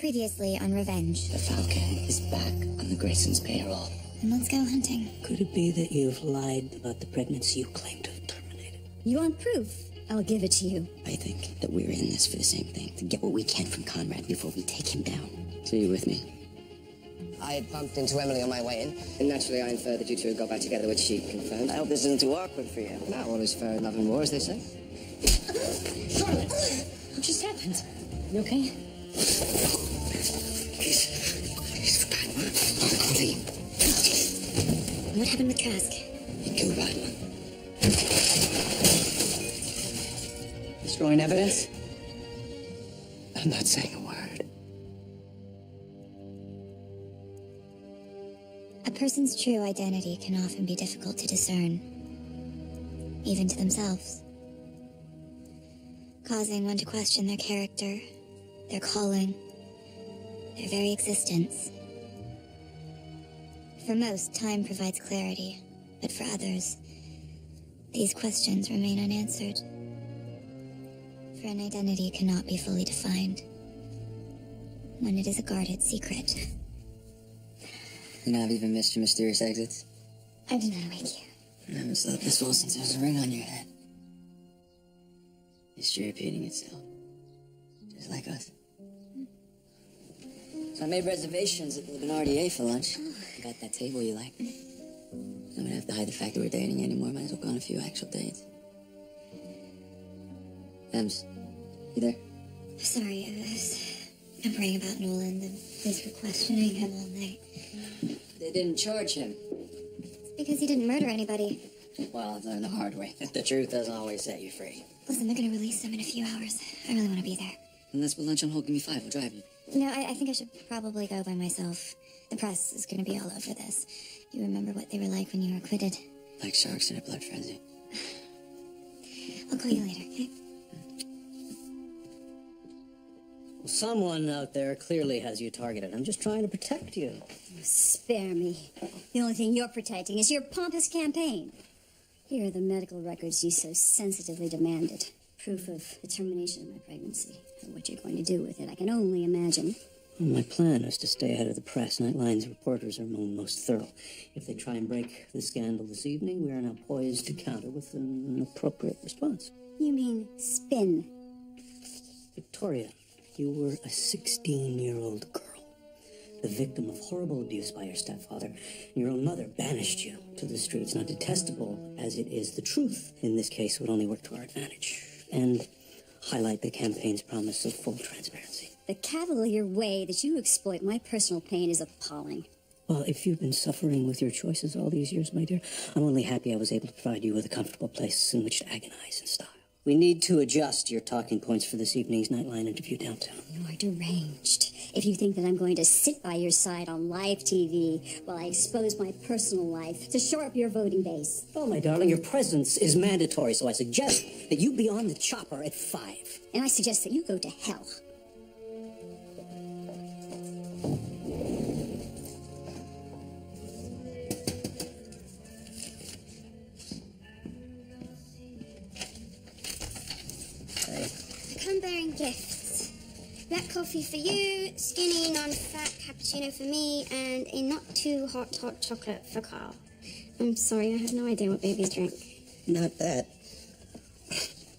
Previously on Revenge. The Falcon is back on the Grayson's payroll. And let's go hunting. Could it be that you've lied about the pregnancy you claim to have terminated? You want proof? I'll give it to you. I think that we're in this for the same thing, to get what we can from Conrad before we take him down. So you with me? I had bumped into Emily on my way in, and naturally I inferred that you two had got back together, which she confirmed. I hope this isn't too awkward for you. Not all is fair in love and war, as they say. Charlotte! What just happened? You okay? Please, for God, leave. What happened with Trask? He killed Ryder. Destroying evidence? I'm not saying a word. A person's true identity can often be difficult to discern, even to themselves, causing one to question their character, their calling, their very existence. For most, time provides clarity, but for others, these questions remain unanswered. For an identity cannot be fully defined when it is a guarded secret. You know, I've even missed your mysterious exits. I did not wake you. I haven't slept this well since there's a ring on your head. History repeating itself. Just like us. So I made reservations at the Bernardier for lunch. Got that table you like. I'm gonna have to hide the fact that we're dating anymore. Might as well go on a few actual dates. Ems, you there? Sorry, I was remembering about Nolan and police were questioning him all night. They didn't charge him. It's because he didn't murder anybody. Well, I've learned the hard way that the truth doesn't always set you free. Listen, they're gonna release him in a few hours. I really want to be there. And let's go lunch on hold. Give me 5. We'll drive you. No, I think I should probably go by myself. The press is gonna be all over this. You remember what they were like when you were acquitted. Like sharks in a blood frenzy. I'll call you later, okay? Well, someone out there clearly has you targeted. I'm just trying to protect you. Spare me. The only thing you're protecting is your pompous campaign. Here are the medical records you so sensitively demanded. Proof of the termination of my pregnancy. And what you're going to do with it, I can only imagine. Well, my plan is to stay ahead of the press. Nightline's reporters are known most thorough. If they try and break the scandal this evening, we are now poised to counter with an appropriate response. You mean spin? Victoria, you were a 16-year-old girl, the victim of horrible abuse by your stepfather. Your own mother banished you to the streets. Now, detestable as it is, the truth in this case would only work to our advantage and highlight the campaign's promise of full transparency. The cavalier way that you exploit my personal pain is appalling. Well, if you've been suffering with your choices all these years, my dear, I'm only happy I was able to provide you with a comfortable place in which to agonize in style. We need to adjust your talking points for this evening's Nightline interview downtown. You are deranged. If you think that I'm going to sit by your side on live TV while I expose my personal life to shore up your voting base. Oh, my darling, your presence is mandatory, so I suggest that you be on the chopper at 5. And I suggest that you go to hell. Come bearing gifts. Black coffee for you, skinny, non-fat cappuccino for me, and a not too hot chocolate for Carl. I'm sorry, I have no idea what babies drink. Not that.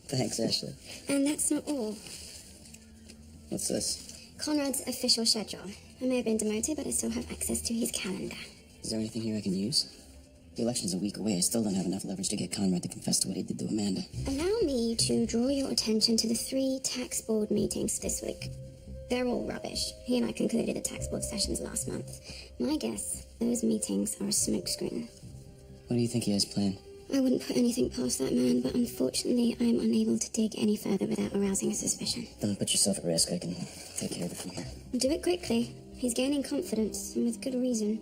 Thanks, Ashley. And that's not all. What's this? Conrad's official schedule. I may have been demoted, but I still have access to his calendar. Is there anything here I can use? The election's a week away. I still don't have enough leverage to get Conrad to confess to what he did to Amanda. Allow me to draw your attention to the 3 tax board meetings this week. They're all rubbish. He and I concluded the tax board sessions last month. My guess, those meetings are a smokescreen. What do you think he has planned? I wouldn't put anything past that man, but unfortunately I am unable to dig any further without arousing a suspicion. Don't put yourself at risk. I can take care of it from here. Do it quickly. He's gaining confidence, and with good reason.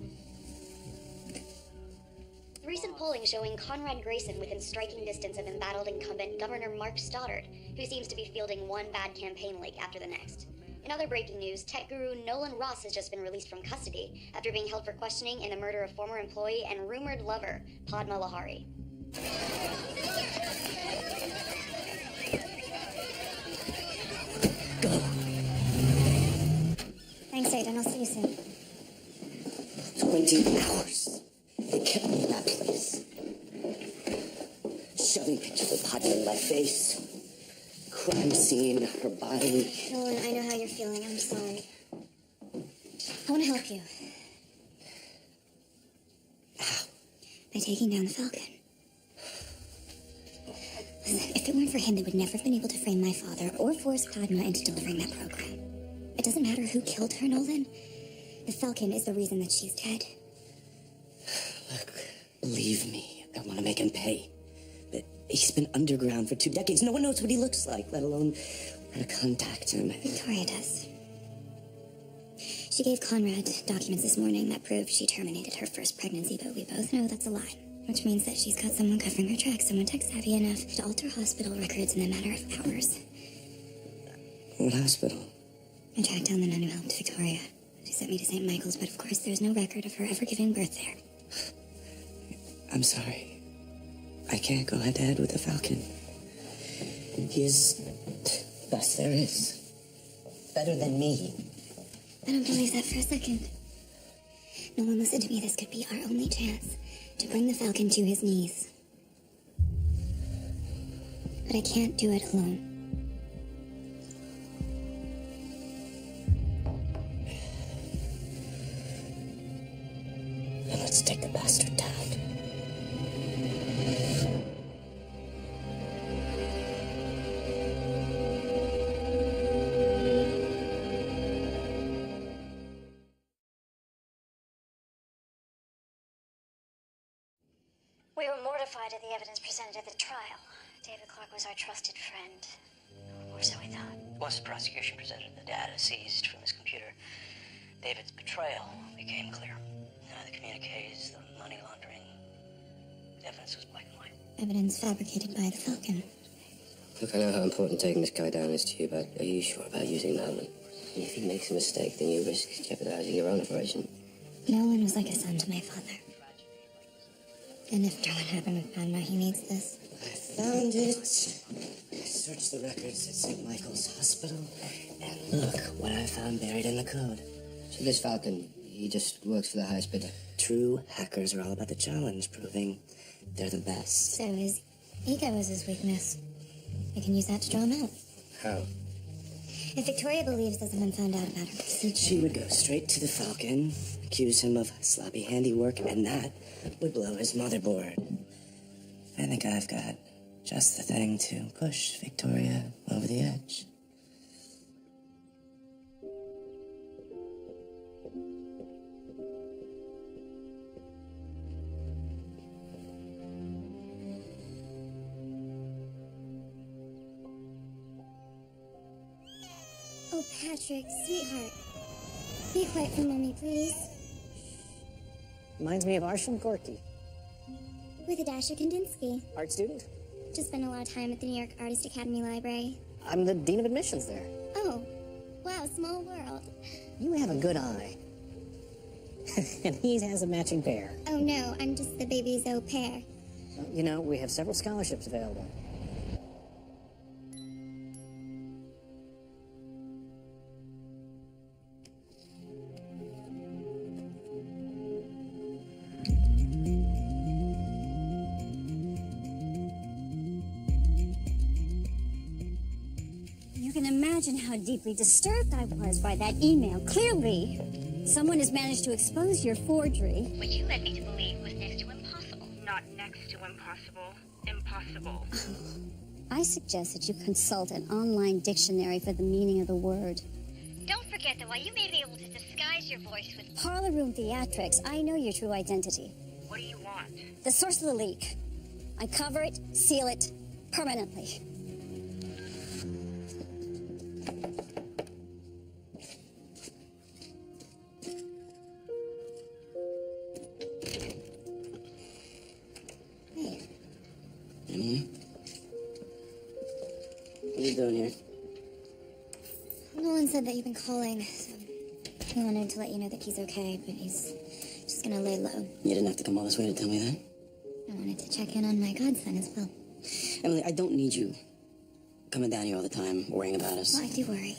Recent polling showing Conrad Grayson within striking distance of embattled incumbent Governor Mark Stoddard, who seems to be fielding one bad campaign leak after the next. In other breaking news, tech guru Nolan Ross has just been released from custody after being held for questioning in the murder of former employee and rumored lover, Padma Lahari. 20 hours. They kept me in that place. Shoving pictures of Padma in my face. Crime scene, her body. Nolan, I know how you're feeling. I'm sorry. I want to help you. How? By taking down the Falcon. Listen, if it weren't for him, they would never have been able to frame my father or force Padma into delivering that program. It doesn't matter who killed her, Nolan. The Falcon is the reason that she's dead. Look, believe me, I want to make him pay. But he's been underground for 2 decades. No one knows what he looks like, let alone how to contact him. Victoria does. She gave Conrad documents this morning that proved she terminated her first pregnancy, but we both know that's a lie. Which means that she's got someone covering her tracks, someone tech-savvy enough to alter hospital records in a matter of hours. What hospital? I tracked down the nun who helped Victoria. She sent me to St. Michael's, but of course there's no record of her ever giving birth there. I'm sorry. I can't go head-to-head with the Falcon. He is the best there is. Better than me. I don't believe that for a second. Nolan, listen to me. This could be our only chance to bring the Falcon to his knees. But I can't do it alone. Then let's take the bastard down. We were mortified at the evidence presented at the trial. David Clark was our trusted friend. Or so we thought. Once the prosecution presented the data seized from his computer, David's betrayal became clear. The communiques, the money laundering, the evidence was black and white. Evidence fabricated by the Falcon. Look, I know how important taking this guy down is to you, but are you sure about using Nolan? If he makes a mistake, then you risk jeopardizing your own operation. Nolan was like a son to my father. And if what happened with Padma, he needs this. I found it. I searched the records at St. Michael's Hospital, and look what I found buried in the code. So this Falcon, he just works for the highest bidder. True hackers are all about the challenge, proving they're the best. So his ego is his weakness. I can use that to draw him out. How? If Victoria believes that someone found out about her procedure... She would go straight to the Falcon, accuse him of sloppy handiwork, and that would blow his motherboard. I think I've got just the thing to push Victoria over the edge. Oh, Patrick, sweetheart. Be quiet for Mommy, please. Reminds me of Arsham Gorky. With a dash of Kandinsky. Art student? Just spent a lot of time at the New York Artist Academy Library. I'm the dean of admissions there. Oh, wow, small world. You have a good eye. And he has a matching pair. Oh no, I'm just the baby's au pair. You know, we have several scholarships available. You can imagine how deeply disturbed I was by that email. Clearly, someone has managed to expose your forgery. Which you led me to believe was next to impossible. Not next to impossible. Impossible. I suggest that you consult an online dictionary for the meaning of the word. Don't forget that while you may be able to disguise your voice with Parlor room theatrics, I know your true identity. What do you want? The source of the leak. I cover it, seal it, permanently. Emily? What are you doing here? Nolan said that you've been calling, so he wanted to let you know that he's okay, but he's just gonna lay low. You didn't have to come all this way to tell me that. I wanted to check in on my godson as well. Emily, I don't need you coming down here all the time, worrying about us. Well, I do worry.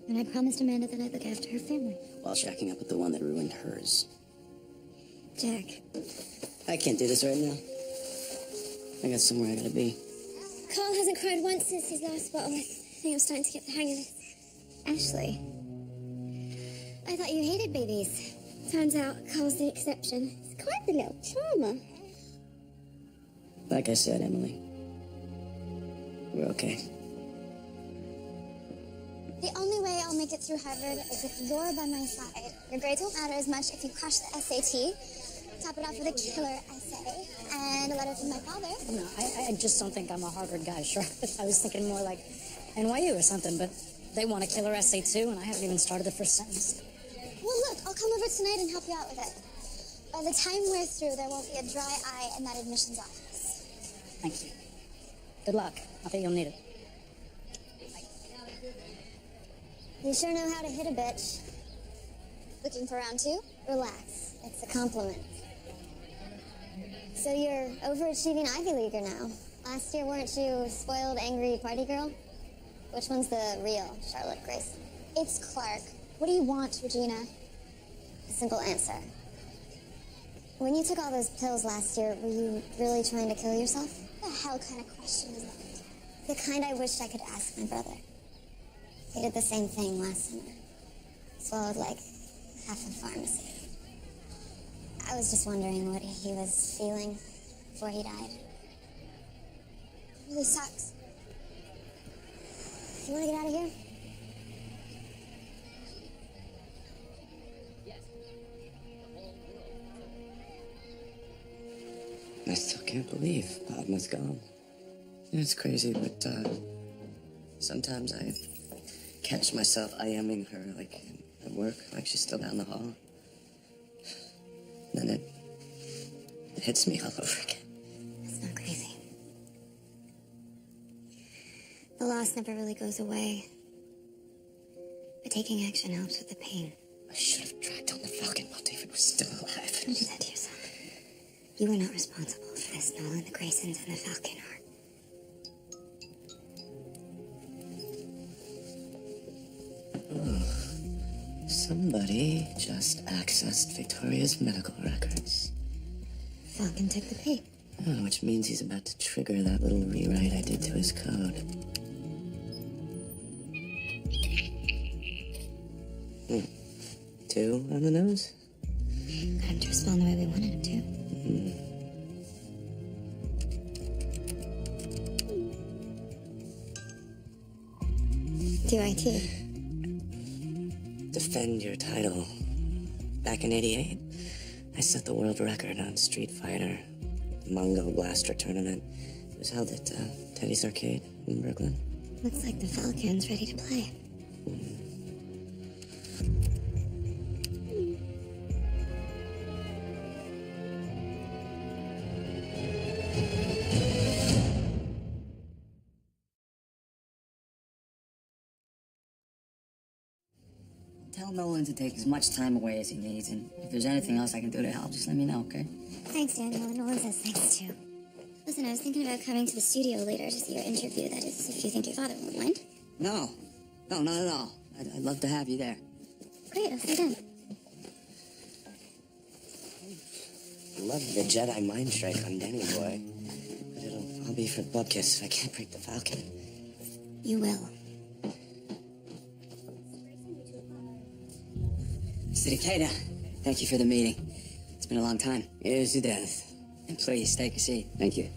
And I promised Amanda that I'd look after her family. While shacking up with the one that ruined hers. Jack. I can't do this right now. I got somewhere I gotta be. Carl hasn't cried once since his last bottle. I think I'm starting to get the hang of this. Ashley, I thought you hated babies. Turns out Carl's the exception. He's quite the little charmer. Like I said, Emily, we're okay. The only way I'll make it through Harvard is if you're by my side. Your grades won't matter as much if you crush the SAT, top it off with a killer essay, and a letter from my father. No, I just don't think I'm a Harvard guy, sure. I was thinking more like NYU or something, but they want a killer essay too, and I haven't even started the first sentence. Well, look, I'll come over tonight and help you out with it. By the time we're through, there won't be a dry eye in that admissions office. Thank you. Good luck. I think you'll need it. You sure know how to hit a bitch. Looking for round two? Relax. It's a compliment. So you're overachieving Ivy Leaguer now. Last year, weren't you spoiled, angry party girl? Which one's the real Charlotte Grace? It's Clark. What do you want, Regina? A simple answer. When you took all those pills last year, were you really trying to kill yourself? What the hell kind of question is that? The kind I wished I could ask my brother. He did the same thing last summer. Swallowed like half a pharmacy. I was just wondering what he was feeling before he died. It really sucks. You want to get out of here? I still can't believe Padma's gone. It's crazy, but sometimes I catch myself IMing her, like at work, like she's still down the hall. Then it hits me all over again. That's not crazy. The loss never really goes away. But taking action helps with the pain. I should have tracked down the Falcon while David was still alive. Don't do that to yourself. You were not responsible for this. Nolan, the Graysons, and the Falcon are. Somebody just accessed Victoria's medical records. Falcon took the bait. Oh, which means he's about to trigger that little rewrite I did to his code. Two on the nose? Got him to respond the way we wanted him to. DYT. Defend your title. Back in '88, I set the world record on Street Fighter, the Mongo Blaster tournament. It was held at Teddy's Arcade in Brooklyn. Looks like the Falcon's ready to play. Tell Nolan to take as much time away as he needs, and if there's anything else I can do to help, just let me know, okay? Thanks, Daniel. And Nolan says thanks, too. Listen, I was thinking about coming to the studio later to see your interview. That is, if you think your father won't mind. No, not at all. I'd love to have you there. Great, I'll see you then. Love the Jedi mind strike on Danny Boy. But it'll all be for Bubkiss if I can't break the Falcon. You will. Mr. Decatur, thank you for the meeting. It's been a long time. Here's to death. And please, take a seat. Thank you.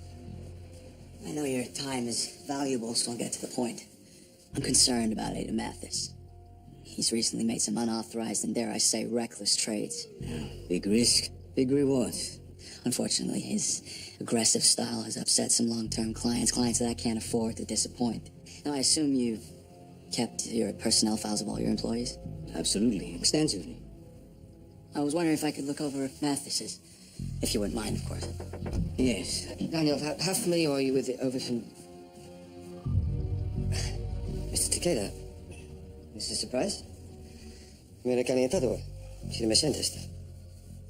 I know your time is valuable, so I'll get to the point. I'm concerned about Ada Mathis. He's recently made some unauthorized and, dare I say, reckless trades. Yeah, big risk, big reward. Unfortunately, his aggressive style has upset some long-term clients that I can't afford to disappoint. Now, I assume you've kept your personnel files of all your employees? Absolutely, extensively. I was wondering if I could look over Mathis's. If you wouldn't mind, of course. Yes. Daniel, how familiar are you with the Overton... Mr. Takeda, this is a surprise? Me era calientado. Si me sientes.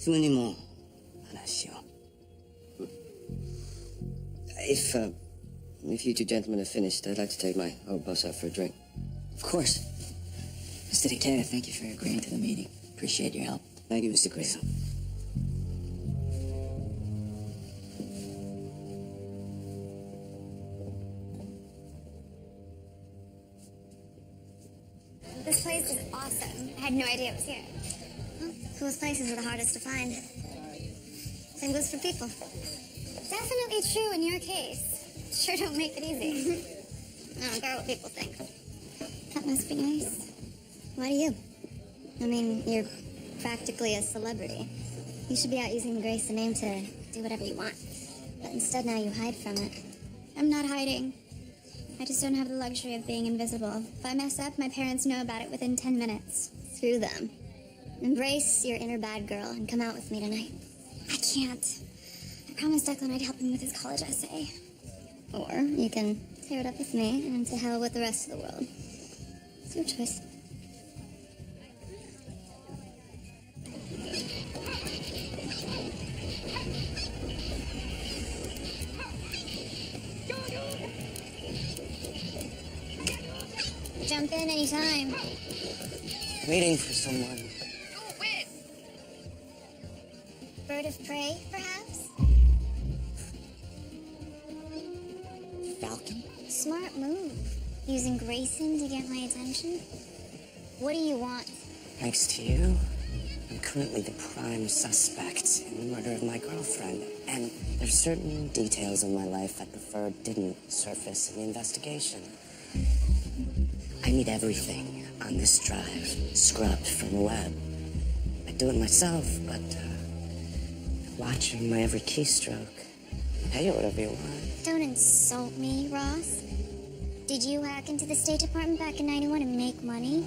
Funimo. Anasio. If you two gentlemen are finished, I'd like to take my old boss out for a drink. Of course. Mr. Decatur, thank you for agreeing to the meeting. Appreciate your help. Thank you, Mr. Grayson. This place is awesome. I had no idea it was here. Well, coolest places are the hardest to find. Same goes for people. Definitely true in your case. Sure don't make it easy. I don't care what people think. That must be nice. Why do you? I mean, you're practically a celebrity. You should be out using the Grayson name to do whatever you want. But instead now you hide from it. I'm not hiding. I just don't have the luxury of being invisible. If I mess up, my parents know about it within 10 minutes. Screw them. Embrace your inner bad girl and come out with me tonight. I can't. I promised Declan I'd help him with his college essay. Or you can tear it up with me and to hell with the rest of the world. It's your choice. Jump in anytime. Waiting for someone. Bird of prey, perhaps? Falcon? Smart move. Using Grayson to get my attention? What do you want? Thanks to you, I'm currently the prime suspect in the murder of my girlfriend. And there's certain details of my life I prefer didn't surface in the investigation. I need everything on this drive scrubbed from the web. I'd do it myself, but watching my every keystroke. Pay you whatever you want. Don't insult me, Ross. Did you hack into the State Department back in 91 and make money?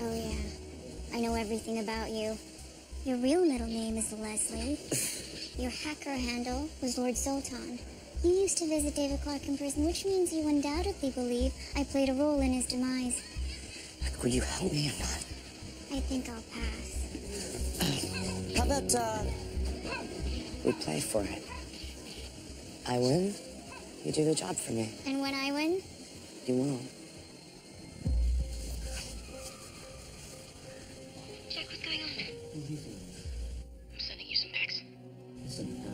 Oh, yeah. I know everything about you. Your real middle name is Leslie. Your hacker handle was Lord Sultan. You used to visit David Clark in prison, which means you undoubtedly believe I played a role in his demise. Look, will you help me or not? I think I'll pass. How about, we play for it. I win, you do the job for me. And when I win? You won't. Jack, what's going on? I'm sending you some pics. Listen,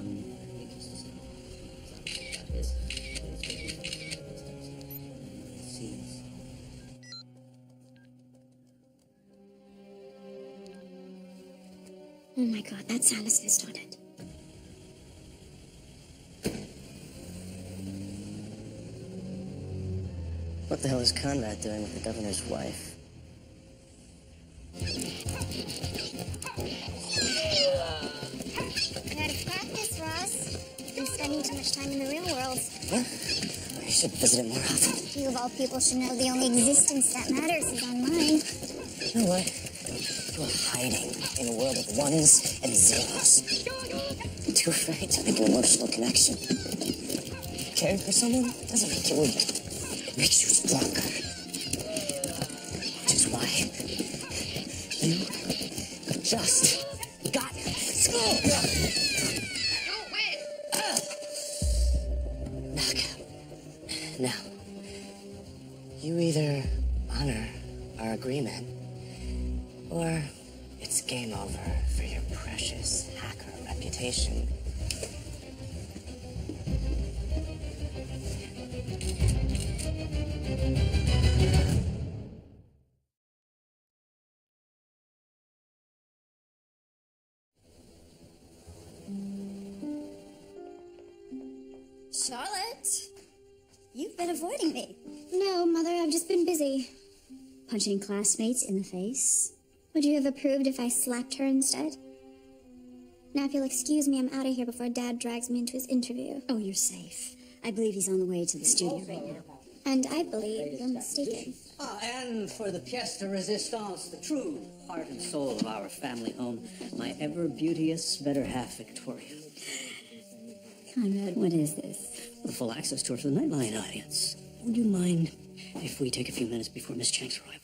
Oh my god, that sound assist on it. What the hell is Conrad doing with the governor's wife? You gotta practice, Ross. You've been spending too much time in the real world. What? I should visit it more often. You of all people should know the only existence that matters is online. You know what? You're hiding in a world of ones and zeros. I'm too afraid to make an emotional connection. Caring for someone doesn't make you weak. It makes you stronger. Which is why you just got school. You win! Knockout. Now, you either honor our agreement, or it's game over for your precious hacker reputation. Charlotte, you've been avoiding me. No, Mother, I've just been busy. Punching classmates in the face. Would you have approved if I slapped her instead? Now, if you'll excuse me, I'm out of here before Dad drags me into his interview. Oh, you're safe. I believe he's on the way to the studio right now. And I believe you're mistaken. Ah, and for the pièce de résistance, the true heart and soul of our family home, my ever-beauteous better half, Victoria. Conrad, what is this? The full access tour for the Nightline audience. Would you mind if we take a few minutes before Miss Chang's arrival?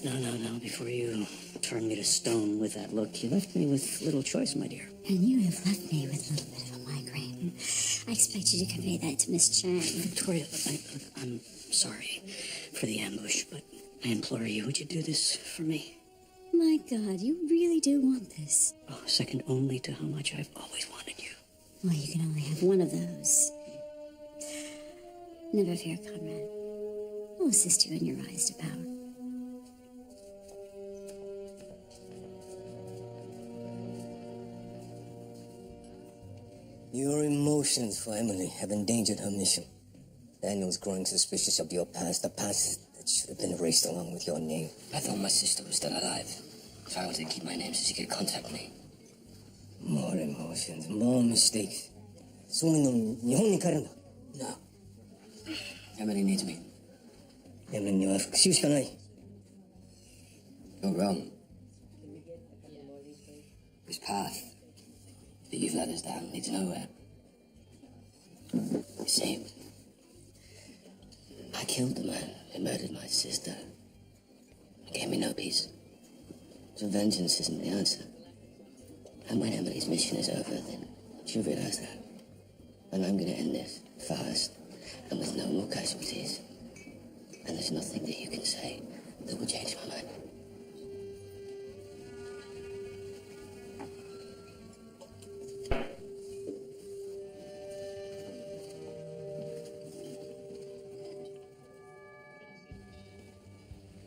No, before you turn me to stone with that look, you left me with little choice, my dear. And you have left me with a little bit of a migraine. I expect you to convey that to Miss Chang. Victoria, I'm sorry for the ambush, but I implore you, would you do this for me? My God, you really do want this. Oh, second only to how much I've always wanted you. Well, you can only have one of those. Never fear, Conrad. We'll assist you in your rise to power. Your emotions for Emily have endangered her mission. Daniel's growing suspicious of your past, a past that should have been erased along with your name. I thought my sister was still alive, so I wanted to keep my name so she could contact me. More emotions, more mistakes. そういうの日本に帰るんだ。No. Emily needs me. エミリには復讐しかない。You're wrong. This path that you've led us down leads nowhere. You see, I killed the man who murdered my sister. It gave me no peace. So vengeance isn't the answer. And when Emily's mission is over, then she'll realize that. And I'm gonna end this fast, and with no more casualties. And there's nothing that you can say that will change my mind.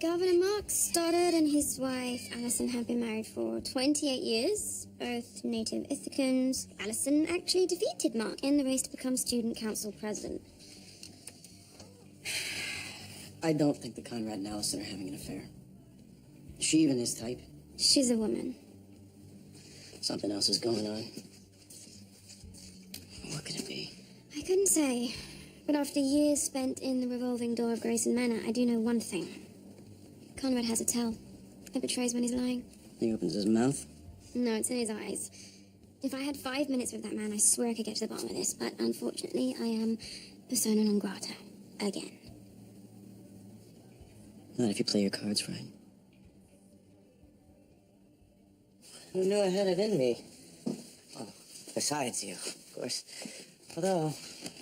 Governor Mark Stoddard and his wife Alison have been married for 28 years, both native Ithacans. Alison actually defeated Mark in the race to become student council president. I don't think that Conrad and Allison are having an affair. Is she even his type? She's a woman. Something else is going on. What could it be? I couldn't say, but after years spent in the revolving door of Grayson Manor, I do know one thing. Conrad has a tell. It betrays when he's lying. He opens his mouth. No, it's in his eyes. If I had 5 minutes with that man, I swear I could get to the bottom of this, but unfortunately, I am persona non grata. Again. Not if you play your cards right. Who knew I had it in me? Well, besides you, of course. Although,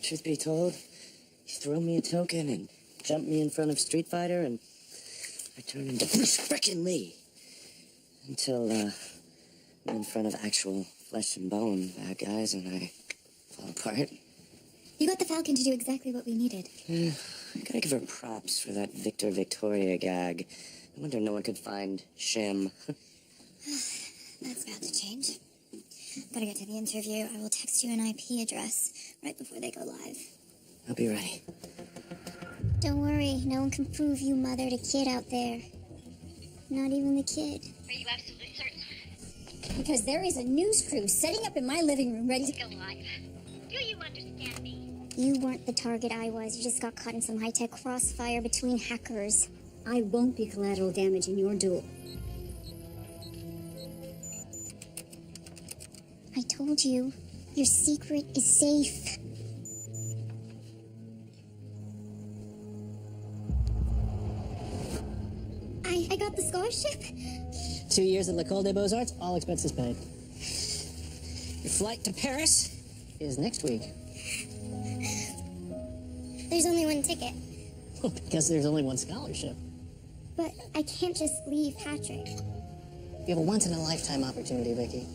truth be told, you throw me a token and jump me in front of Street Fighter and I turn into Bruce frickin' Lee. Until, I'm in front of actual flesh and bone bad guys and I fall apart. You got the Falcon to do exactly what we needed. Yeah, I gotta give her props for that Victor Victoria gag. I wonder no one could find Shim. That's about to change. Gotta get to the interview. I will text you an IP address right before they go live. I'll be ready. Don't worry, no one can prove you mothered a kid out there. Not even the kid. Are you absolutely certain? Because there is a news crew setting up in my living room ready to Go live. Do you understand me? You weren't the target I was. You just got caught in some high-tech crossfire between hackers. I won't be collateral damage in your duel. I told you, your secret is safe. I got the scholarship. 2 years at l'École des Beaux-Arts, all expenses paid. Your flight to Paris is next week. There's only one ticket. Because there's only one scholarship. But I can't just leave Patrick. You have a once-in-a-lifetime opportunity, Vicky.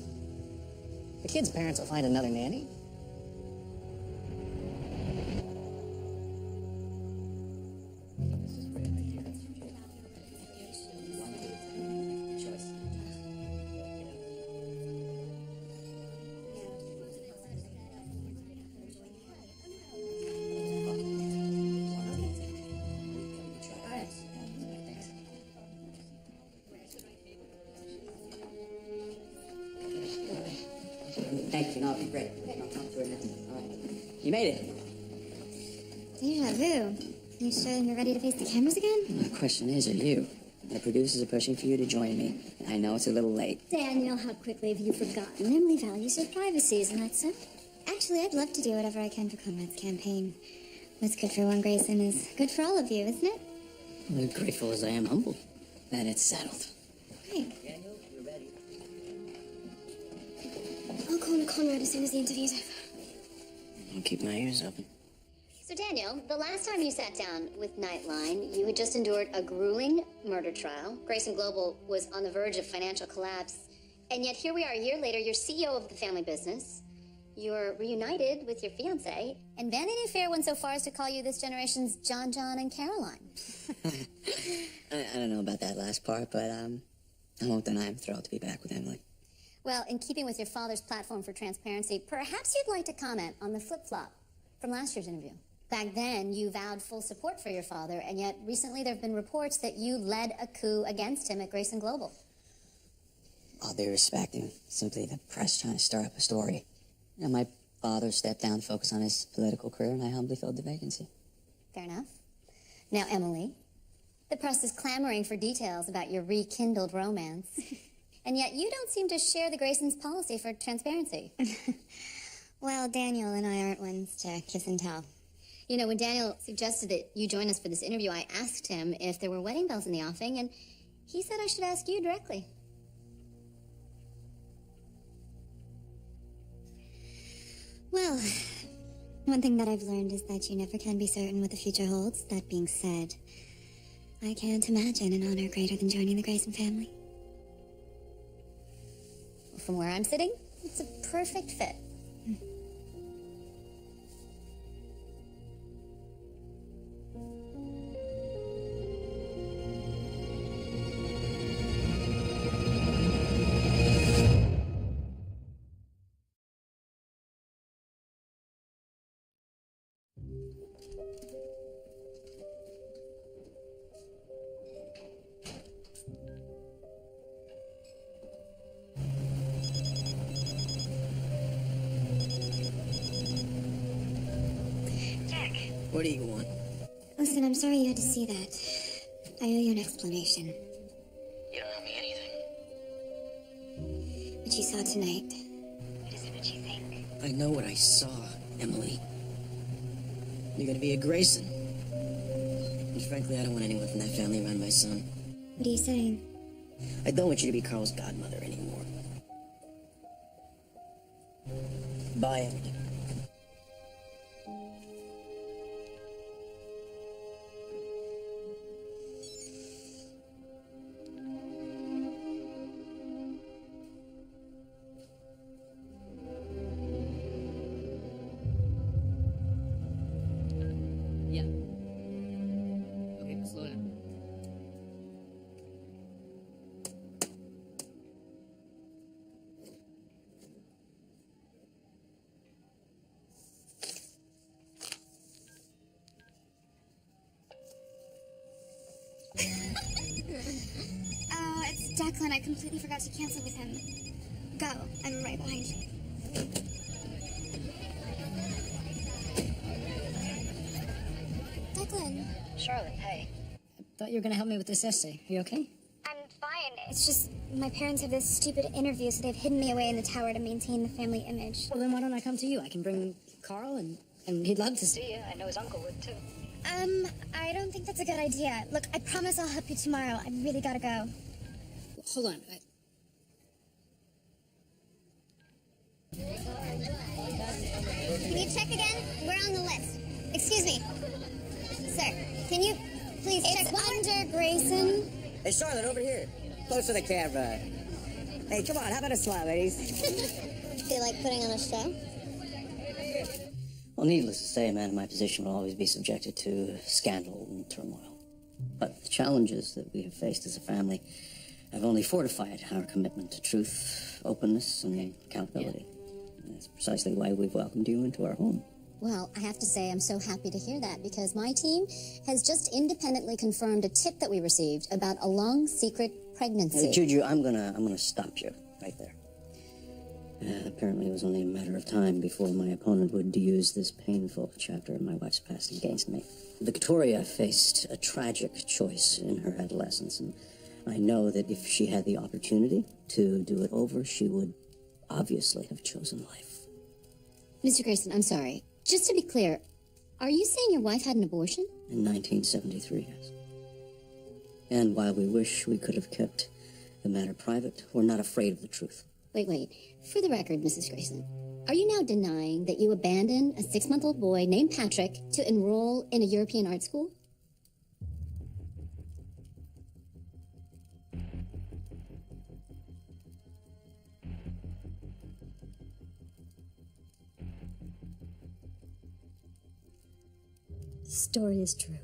The kid's parents will find another nanny. Thank you. No, great. I'll talk to her now. All right. You made it. Deja vu. You sure you're ready to face the cameras again? The question is, are you? The producers are pushing for you to join me. I know it's a little late. Daniel, how quickly have you forgotten? Emily values her privacy, isn't that so? Actually, I'd love to do whatever I can for Conrad's campaign. What's good for one Grayson is good for all of you, isn't it? I'm grateful as I am humble. Then it's settled. Right. Daniel, you're ready. I'll call Conrad as soon as the interview's over. I'll keep my ears open. So Daniel, the last time you sat down with Nightline, you had just endured a grueling murder trial. Grayson Global was on the verge of financial collapse. And yet here we are a year later, you're CEO of the family business. You're reunited with your fiancé, and Vanity Fair went so far as to call you this generation's John, John, and Caroline. I don't know about that last part, but I won't deny I'm thrilled to be back with Emily. Well, in keeping with your father's platform for transparency, perhaps you'd like to comment on the flip-flop from last year's interview. Back then, you vowed full support for your father, and yet recently there have been reports that you led a coup against him at Grayson Global. All due respect, and simply the press trying to stir up a story. You know, my father stepped down to focus on his political career, and I humbly filled the vacancy. Fair enough. Now, Emily, the press is clamoring for details about your rekindled romance. And yet you don't seem to share the Grayson's policy for transparency. Well, Daniel and I aren't ones to kiss and tell. You know, when Daniel suggested that you join us for this interview, I asked him if there were wedding bells in the offing, and he said I should ask you directly. Well, one thing that I've learned is that you never can be certain what the future holds. That being said, I can't imagine an honor greater than joining the Grayson family. From where I'm sitting, it's a perfect fit. What do you want? Listen, I'm sorry you had to see that. I owe you an explanation. You don't owe me anything. What you saw tonight. What is it that you think? I know what I saw, Emily. You're gonna be a Grayson. And frankly, I don't want anyone from that family around my son. What are you saying? I don't want you to be Carl's godmother anymore. Bye, Emily. Yeah. Okay, but slow down. Oh, it's Declan. I completely forgot to cancel with him. Go. I'm right behind you. Declan. Charlotte, hey. I thought you were gonna help me with this essay. Are you okay? I'm fine. It's just my parents have this stupid interview, so they've hidden me away in the tower to maintain the family image. Well, then why don't I come to you? I can bring Carl, and he'd love to see you. I know his uncle would, too. I don't think that's a good idea. Look, I promise I'll help you tomorrow. I really gotta go. Hold on. Can you check again? We're on the list. Excuse me. Sir, can you please check under Grayson? Hey, Charlotte, over here. Close to the camera. Hey, come on, how about a smile, ladies? Feel like putting on a show? Well, needless to say, a man in my position will always be subjected to scandal and turmoil. But the challenges that we have faced as a family have only fortified our commitment to truth, openness, and accountability. And that's precisely why we've welcomed you into our home. Well, I have to say I'm so happy to hear that because my team has just independently confirmed a tip that we received about a long secret pregnancy. Juju, I'm gonna stop you right there. Apparently it was only a matter of time before my opponent would use this painful chapter in my wife's past against me. Victoria faced a tragic choice in her adolescence, and I know that if she had the opportunity to do it over, she would obviously have chosen life. Mr. Grayson, I'm sorry. Just to be clear, are you saying your wife had an abortion? In 1973, yes. And while we wish we could have kept the matter private, we're not afraid of the truth. Wait. For the record, Mrs. Grayson, are you now denying that you abandoned a 6-month-old boy named Patrick to enroll in a European art school? story is true.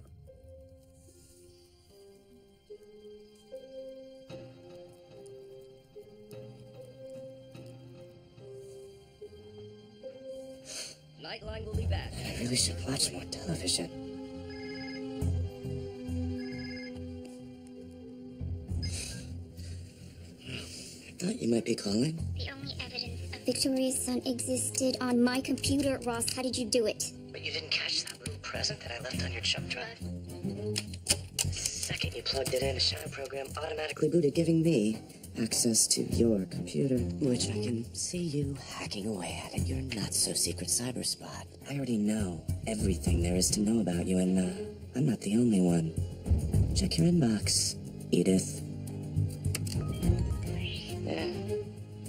Nightline will be back. I really should watch more television. I thought you might be calling. The only evidence of Victoria's son existed on my computer, Ross. How did you do it? But you didn't catch that little present that I left on your jump drive? The second you plugged it in, a shadow program automatically booted, giving me access to your computer, which I can see you hacking away at your not-so-secret cyber spot. I already know everything there is to know about you, and I'm not the only one. Check your inbox, Edith. Yeah,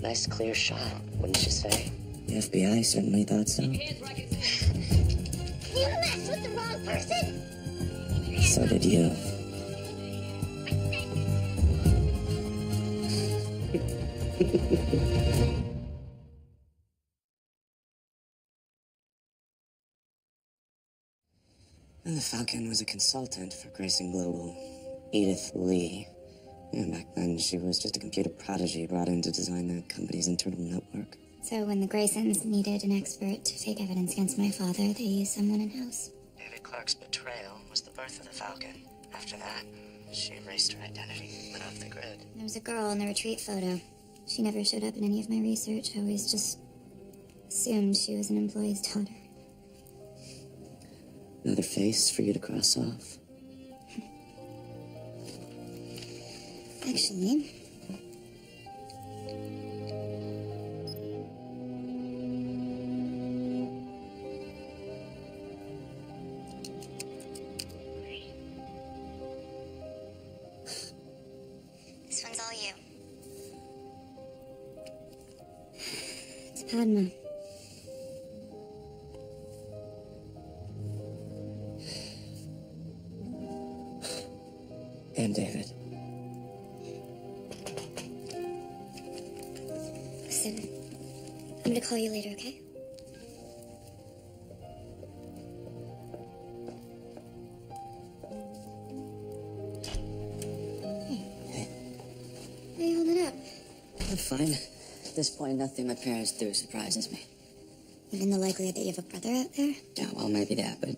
nice clear shot, wouldn't you say? The FBI certainly thought so. You messed with the wrong person? So did you. And the Falcon was a consultant for Grayson Global, Edith Lee. Yeah, back then she was just a computer prodigy brought in to design the company's internal network. So when the Graysons needed an expert to fake evidence against my father, they used someone in-house. David Clark's betrayal was the birth of the Falcon. After that, she erased her identity, went off the grid. There was a girl in the retreat photo. She never showed up in any of my research. I always just assumed she was an employee's daughter. Another face for you to cross off. Actually, This one's all you. it's Padma. And David. Listen, I'm gonna call you later, okay? Hey. How you holding up? I'm fine. At this point, nothing my parents do surprises me. Even the likelihood that you have a brother out there? Yeah, well, maybe that, but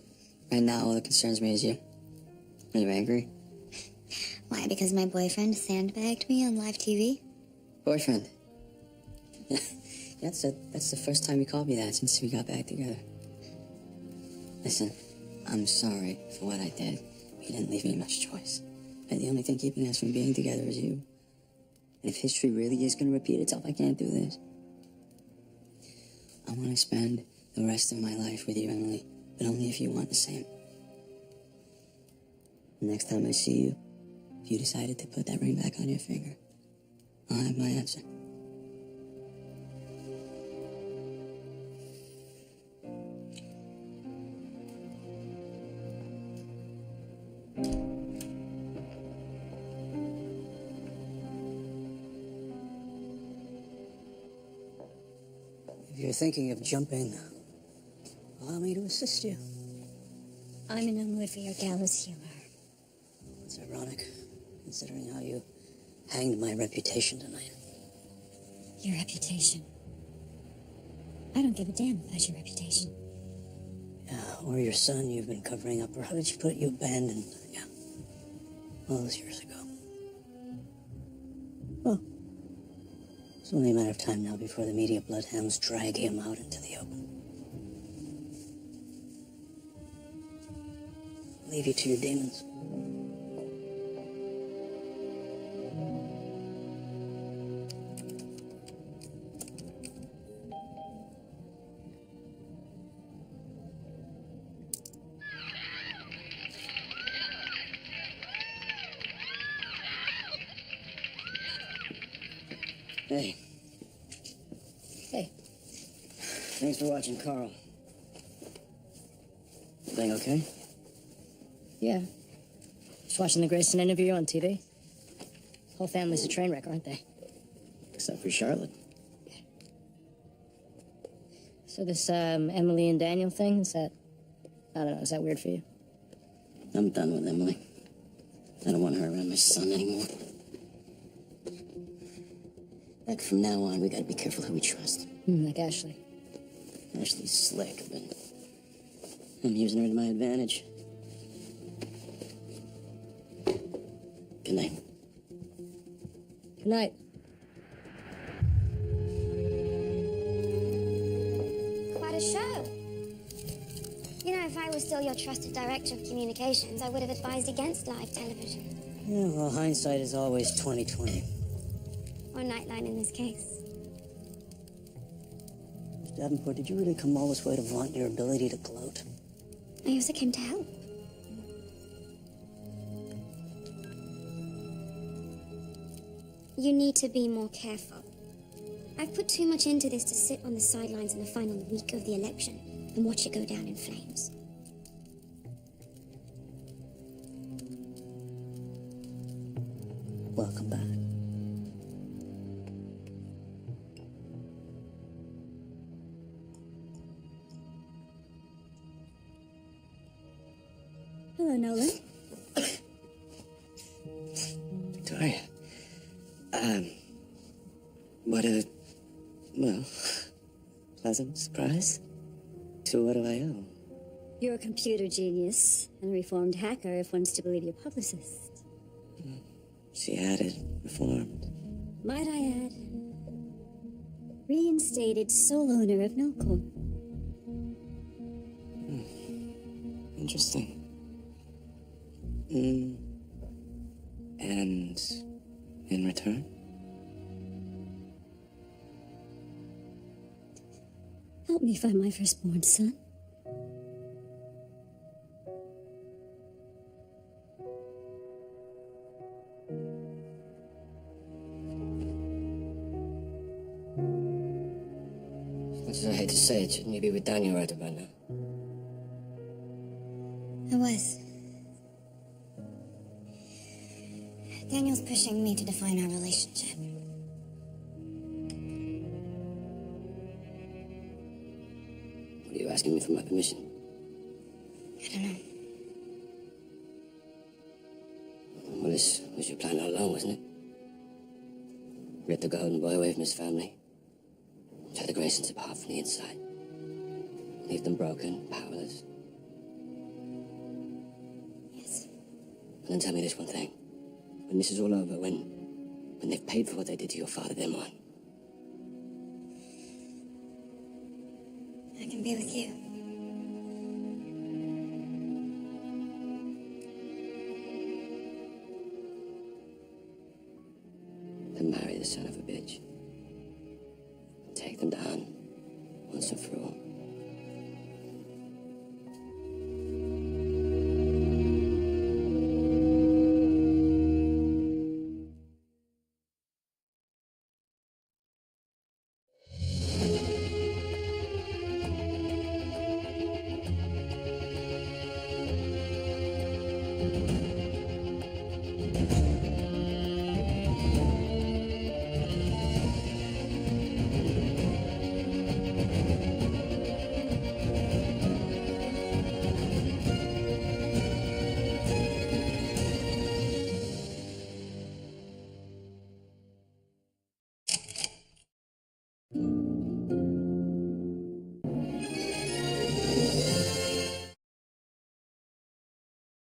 right now all that concerns me is you. Are you angry? Why, because my boyfriend sandbagged me on live TV? Boyfriend? Yeah, that's the first time you called me that since we got back together. Listen, I'm sorry for what I did. You didn't leave me much choice. And the only thing keeping us from being together is you. And if history really is going to repeat itself, I can't do this. I want to spend the rest of my life with you, Emily, but only if you want the same. The next time I see you, if you decided to put that ring back on your finger, I'll have my answer. If you're thinking of jumping, allow me to assist you. I'm in the mood for your gallows humor. It's ironic, considering how you hanged my reputation tonight. Your reputation. I don't give a damn about your reputation. Yeah, or your son you've been covering up, or how did you put it, you abandoned? Yeah, all those years ago. Well, it's only a matter of time now before the media bloodhounds drag him out into the open. Leave you to your demons. Hey. Hey. Thanks for watching, Carl. Everything okay? Yeah. Just watching the Grayson interview on TV. Whole family's a train wreck, aren't they? Except for Charlotte. So this Emily and Daniel thing, is that, I don't know, is that weird for you? I'm done with Emily. I don't want her around my son anymore. Like, from now on, we gotta be careful who we trust. Like Ashley. Ashley's slick, but I'm using her to my advantage. Good night. Good night. Quite a show. You know, if I was still your trusted director of communications, I would have advised against live television. Yeah, well, hindsight is always 20/20. Or Nightline in this case. Davenport, did you really come all this way to vaunt your ability to gloat? I also came to help. You need to be more careful. I've put too much into this to sit on the sidelines in the final week of the election and watch it go down in flames. Welcome back. Hello, Nolan. Victoria. What a, well, pleasant surprise. So what do I owe? You're a computer genius and a reformed hacker, if one's to believe your publicist. She added, reformed. Might I add, reinstated sole owner of Nullcorn. Interesting. And in return? Help me find my firstborn son. As much as I hate to say it, shouldn't you be with Daniel right about now? I was. Daniel's pushing me to define our relationship. What are you asking me for my permission? I don't know. Well, this was your plan all along, wasn't it? Rip the golden boy away from his family. Tear the Graysons apart from the inside. Leave them broken, powerless. Yes. And then tell me this one thing. When this is all over, when they've paid for what they did to your father, then what? I can be with you. Then marry the son of a bitch. Take them down, once and for all.